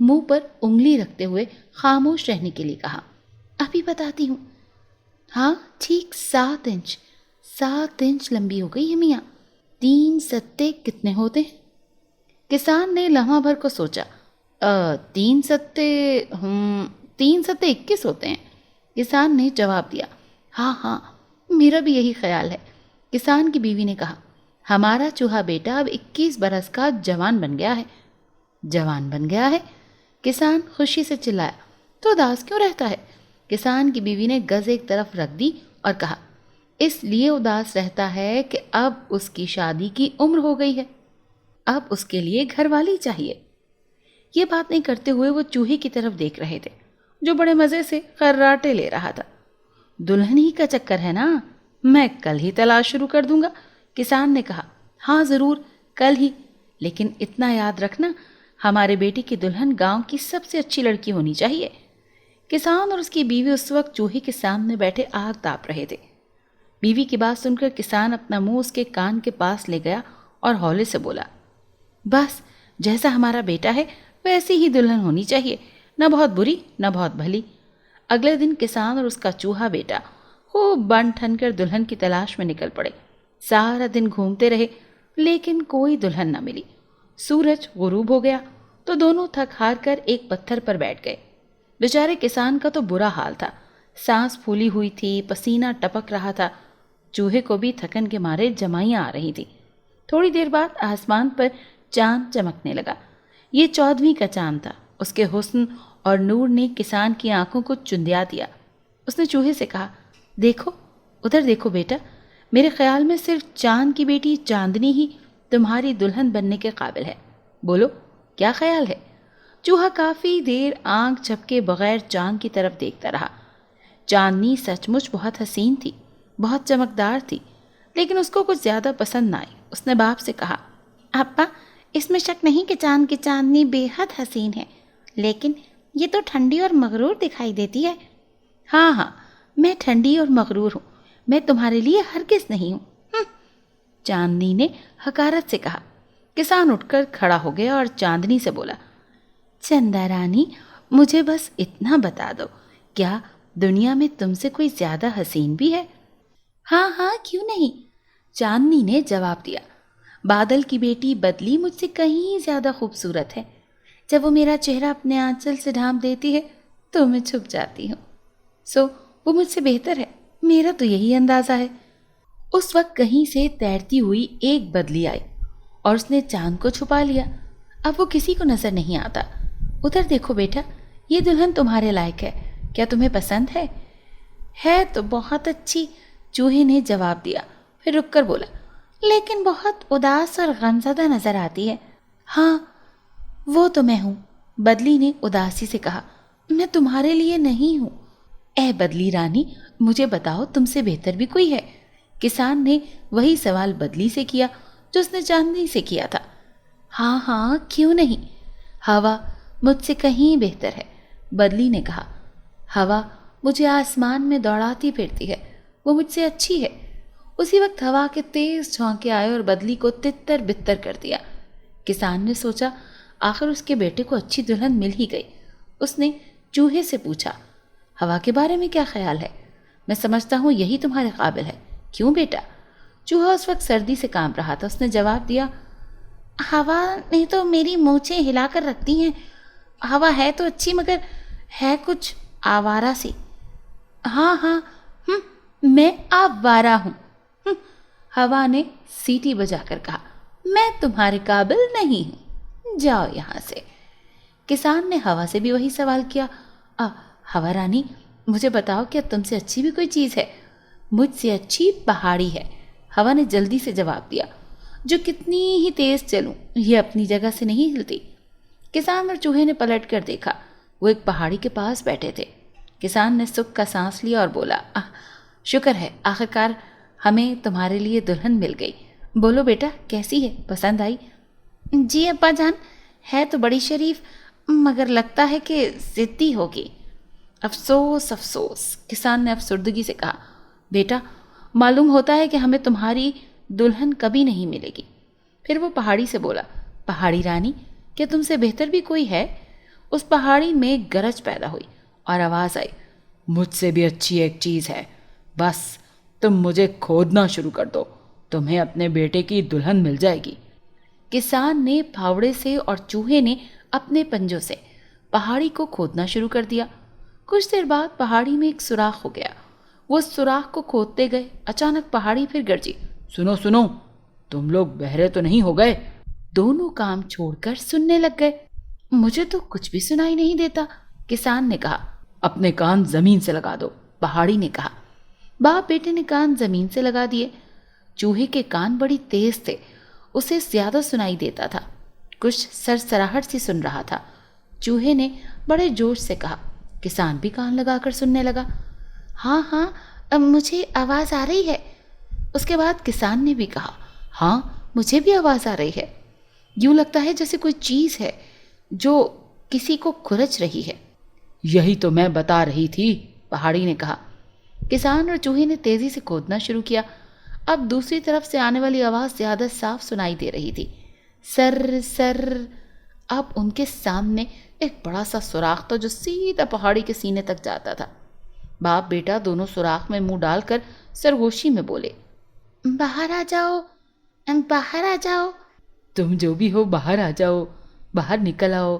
منہ پر انگلی رکھتے ہوئے خاموش رہنے کے لیے کہا۔ ابھی بتاتی ہوں۔ ہاں ٹھیک 7 انچ، 7 انچ لمبی ہو گئی ہے میاں۔ 3 ستے کتنے ہوتے ہیں؟ کسان نے لمحہ بھر کو سوچا۔ 3 ستے 3 ستے 21 ہوتے ہیں، کسان نے جواب دیا۔ ہاں ہاں میرا بھی یہی خیال ہے، کسان کی بیوی نے کہا۔ ہمارا چوہا بیٹا اب 21 برس کا جوان بن گیا ہے۔ جوان بن گیا ہے؟ کسان خوشی سے چلایا۔ تو اداس کیوں رہتا ہے؟ کسان کی بیوی نے گز ایک طرف رکھ دی اور کہا۔ اس لیے اداس رہتا ہے کہ اب اس کی شادی کی عمر ہو گئی ہے، اب اس کے لیے گھر والی چاہیے۔ یہ بات نہیں کرتے ہوئے وہ چوہے کی طرف دیکھ رہے تھے جو بڑے مزے سے خراٹے لے رہا تھا۔ دلہن ہی کا چکر ہے نا، میں کل ہی تلاش شروع کر دوں گا، کسان نے کہا۔ ہاں ضرور کل ہی، لیکن اتنا یاد رکھنا ہمارے بیٹی کی دلہن گاؤں کی سب سے اچھی لڑکی ہونی چاہیے۔ کسان اور اس کی بیوی اس وقت چوہے کے سامنے بیٹھے آگ تاپ رہے تھے۔ بیوی کی بات سن کر کسان اپنا منہ اس کے کان کے پاس لے گیا اور ہولے سے بولا۔ بس جیسا ہمارا بیٹا ہے ویسی ہی دلہن ہونی چاہیے، نہ بہت بری نہ بہت بھلی۔ اگلے دن کسان اور اس کا چوہا بیٹا خوب بن ٹھن کر دلہن کی تلاش میں نکل پڑے۔ سارا دن گھومتے رہے لیکن کوئی دلہن نہ ملی۔ سورج غروب ہو گیا تو دونوں تھک ہار کر ایک پتھر پر بیٹھ گئے۔ بیچارے کسان کا تو برا حال تھا، سانس پھولی ہوئی تھی، پسینہ ٹپک رہا تھا۔ چوہے کو بھی تھکن کے مارے جمائیاں آ رہی تھی۔ تھوڑی دیر بعد آسمان پر چاند چمکنے لگا۔ یہ 14ویں کا چاند تھا۔ اس کے حسن اور نور نے کسان کی آنکھوں کو چندیا دیا۔ اس نے چوہے سے کہا، دیکھو ادھر دیکھو بیٹا، میرے خیال میں صرف چاند کی بیٹی چاندنی ہی تمہاری دلہن بننے کے قابل ہے۔ بولو کیا خیال ہے؟ چوہا کافی دیر آنکھ جھپکے بغیر چاند کی طرف دیکھتا رہا۔ چاندنی سچ مچ بہت حسین تھی، بہت چمکدار تھی، لیکن اس کو کچھ زیادہ پسند نہ آئی۔ اس نے باپ سے کہا، ابا اس میں شک نہیں کہ چاند کی چاندنی بے حد حسین ہے، لیکن یہ تو ٹھنڈی اور مغرور دکھائی دیتی ہے۔ ہاں ہاں میں ٹھنڈی اور مغرور ہوں، میں تمہارے لیے ہرگز نہیں ہوں۔ چاندنی نے حقارت سے کہا۔ کسان اٹھ کر کھڑا ہو گیا اور چاندنی سے بولا، چندا رانی مجھے بس اتنا بتا دو، کیا دنیا میں تم سے کوئی زیادہ حسین بھی ہے؟ ہاں ہاں کیوں نہیں، چاندنی نے جواب دیا۔ بادل کی بیٹی بدلی مجھ سے کہیں زیادہ خوبصورت ہے، جب وہ میرا چہرہ اپنے آنچل سے ڈھانپ دیتی ہے تو میں چھپ جاتی ہوں، سو وہ مجھ سے بہتر ہے، میرا تو یہی اندازہ ہے۔ اس وقت کہیں سے تیرتی ہوئی ایک بدلی آئی اور اس نے چاند کو چھپا لیا۔ اب وہ کسی کو نظر نہیں آتا۔ ادھر دیکھو بیٹا، یہ دلہن تمہارے لائق ہے، کیا تمہیں پسند ہے؟ ہے تو بہت اچھی، چوہے نے جواب دیا، پھر رک کر بولا، لیکن بہت اداس اور غمزدہ نظر آتی ہے۔ ہاں وہ تو میں ہوں، بدلی نے اداسی سے کہا، میں تمہارے لیے نہیں ہوں۔ اے بدلی رانی مجھے بتاؤ تم سے بہتر بھی کوئی ہے؟ کسان نے وہی سوال بدلی سے کیا جو اس نے چاندنی سے کیا تھا۔ ہاں ہاں کیوں نہیں، ہوا مجھ سے کہیں بہتر ہے، بدلی نے کہا۔ ہوا مجھے آسمان میں دوڑاتی پھرتی ہے، وہ مجھ سے اچھی ہے۔ اسی وقت ہوا کے تیز جھونکے آئے اور بدلی کو تتر بتر کر دیا۔ کسان نے سوچا آخر اس کے بیٹے کو اچھی دلہن مل ہی گئی۔ اس نے چوہے سے پوچھا، ہوا کے بارے میں کیا خیال ہے؟ میں سمجھتا ہوں یہی تمہارے قابل ہے، کیوں بیٹا؟ چوہا اس وقت سردی سے کانپ رہا تھا۔ اس نے جواب دیا، ہوا نے تو میری مونچھیں ہلا کر رکھتی ہیں، ہوا ہے تو اچھی مگر ہے کچھ آوارہ سی۔ ہاں ہاں میں آوارہ ہوں، ہوا نے سیٹی بجا کر کہا، میں تمہارے قابل نہیں ہوں، جاؤ یہاں سے۔ کسان نے ہوا سے بھی وہی سوال کیا، ہوا رانی مجھے بتاؤ کیا تم سے اچھی بھی کوئی چیز ہے؟ مجھ سے اچھی پہاڑی ہے، ہوا نے جلدی سے جواب دیا، جو کتنی ہی تیز چلوں یہ اپنی جگہ سے نہیں ہلتی۔ کسان اور چوہے نے پلٹ کر دیکھا، وہ ایک پہاڑی کے پاس بیٹھے تھے۔ کسان نے سکھ کا سانس لیا اور بولا، شکر ہے آخرکار ہمیں تمہارے لیے دلہن مل گئی۔ بولو بیٹا کیسی ہے، پسند آئی؟ جی ابا جان، ہے تو بڑی شریف مگر لگتا ہے کہ ضدی ہوگی۔ افسوس افسوس، کسان نے افسردگی سے کہا، بیٹا معلوم ہوتا ہے کہ ہمیں تمہاری دلہن کبھی نہیں ملے گی۔ پھر وہ پہاڑی سے بولا، پہاڑی رانی کیا تم سے بہتر بھی کوئی ہے؟ اس پہاڑی میں گرج پیدا ہوئی اور آواز آئی، مجھ سے بھی اچھی ایک چیز ہے، بس تم مجھے کھودنا شروع کر دو، تمہیں اپنے بیٹے کی دلہن مل جائے گی۔ کسان نے پھاوڑے سے اور چوہے نے اپنے پنجوں سے پہاڑی کو کھودنا شروع کر دیا۔ کچھ دیر بعد پہاڑی میں ایک سوراخ ہو گیا۔ وہ اس سوراخ کو کھودتے گئے، اچانک پہاڑی پھر گرجی، سنو سنو، تم لوگ بہرے تو نہیں ہو گئے؟ دونوں کام چھوڑ کر سننے لگ گئے۔ مجھے تو کچھ بھی سنائی نہیں دیتا، کسان نے کہا۔ اپنے کان زمین سے لگا دو، پہاڑی نے کہا۔ باپ بیٹے نے کان زمین سے لگا دیے۔ چوہے کے کان بڑی تیز تھے، اسے زیادہ سنائی دیتا تھا، کچھ سرسراہٹ سی سن رہا تھا۔ چوہے نے بڑے جوش سے کہا۔ کسان بھی کان لگا کر سننے لگا۔ ہاں ہاں، اب مجھے آواز آ رہی ہے۔ اس کے بعد کسان نے بھی کہا، ہاں مجھے بھی آواز آ رہی ہے، یوں لگتا ہے جیسے کوئی چیز ہے جو کسی کو کھرچ رہی ہے۔ یہی تو میں بتا رہی تھی، پہاڑی نے کہا۔ کسان اور چوہے نے تیزی سے کھودنا شروع کیا۔ اب دوسری طرف سے آنے والی آواز زیادہ صاف سنائی دے رہی تھی، سر سر۔ اب ان کے سامنے ایک بڑا سا سوراخ تھا جو سیدھا پہاڑی کے سینے تک جاتا تھا۔ باپ بیٹا دونوں سوراخ میں منہ ڈال کر سرگوشی میں بولے، باہر آ جاؤ، باہر آ جاؤ، تم جو بھی ہو باہر آ جاؤ، باہر نکل آؤ۔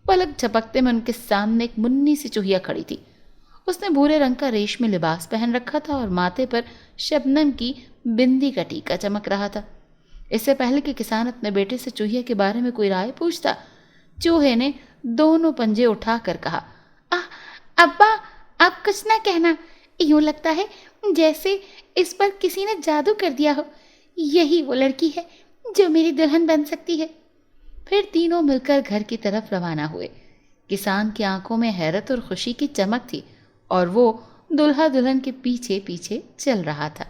پلک جھپکتے میں ان کے سامنے ایک منی سی چوہیا کھڑی تھی۔ اس نے بھورے رنگ کا ریشمی لباس پہن رکھا تھا اور ماتھے پر شبنم کی بندی کا ٹیکا چمک رہا تھا۔ اس سے پہلے کہ کسان اپنے بیٹے سے چوہیا کے بارے میں کوئی رائے پوچھتا، چوہے نے دونوں پنجے اٹھا کر کہا، ابا آپ کچھ نہ کہنا، یوں لگتا ہے جیسے اس پر کسی نے جادو کر دیا ہو، یہی وہ لڑکی ہے جو میری دلہن بن سکتی ہے۔ پھر تینوں مل کر گھر کی طرف روانہ ہوئے۔ کسان کی آنکھوں میں حیرت اور خوشی کی چمک تھی اور وہ دلہا دلہن کے پیچھے پیچھے چل رہا تھا۔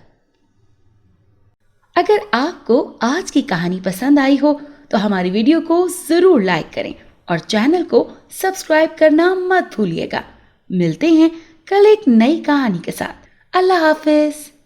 اگر آپ کو آج کی کہانی پسند آئی ہو تو ہماری ویڈیو کو ضرور لائک کریں اور چینل کو سبسکرائب کرنا مت بھولیے گا۔ ملتے ہیں کل ایک نئی کہانی کے ساتھ۔ اللہ حافظ۔